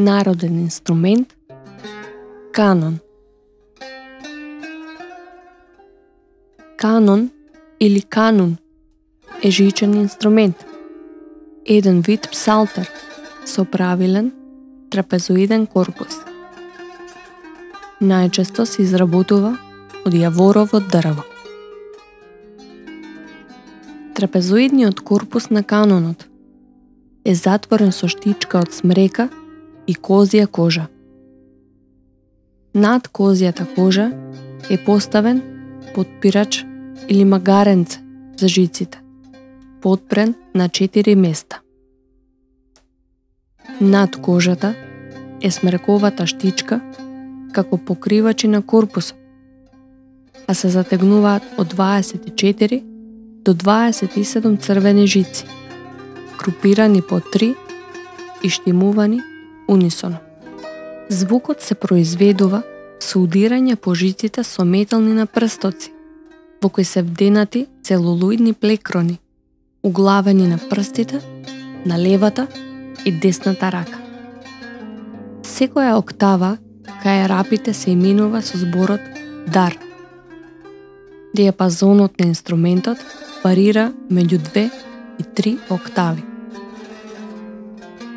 Народен инструмент, канон. Канон или канун е жичен инструмент, еден вид псалтер со правилен трапезоиден корпус. Најчесто се изработува од јаворово дрво. Трапезоидниот корпус на канонот е затворен со штичка од смрека и козја кожа. Над козјата кожа е поставен потпирач или магаренце за жиците, потпрен на 4 места. Над кожата е смрековата штичка како покривачи на корпусот, а се затегнуваат од 24 до 27 црвени жици, групирани по 3 и штимувани унисоно. Звукот се произведува со удирање по жиците со метални напрстоци, во кои се вденати целулоидни плекрони, углавени на прстите, на левата и десната рака. Секоја октава кај рапите се именува со зборот дар. Диапазонот на инструментот варира меѓу 2 и 3 октави.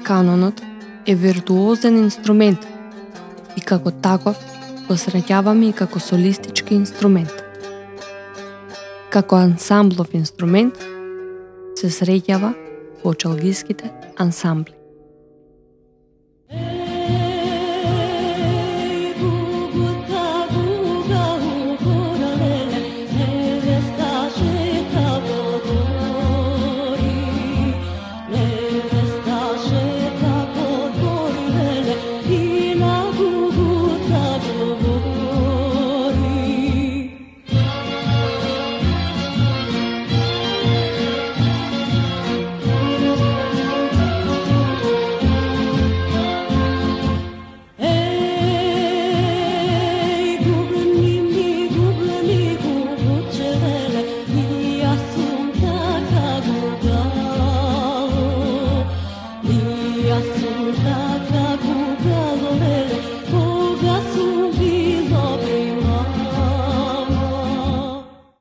Канонот е виртуозен инструмент и како таков го среќаваме и како солистички инструмент. Како ансамблов инструмент се среќава во челгиските ансамбли. Assunta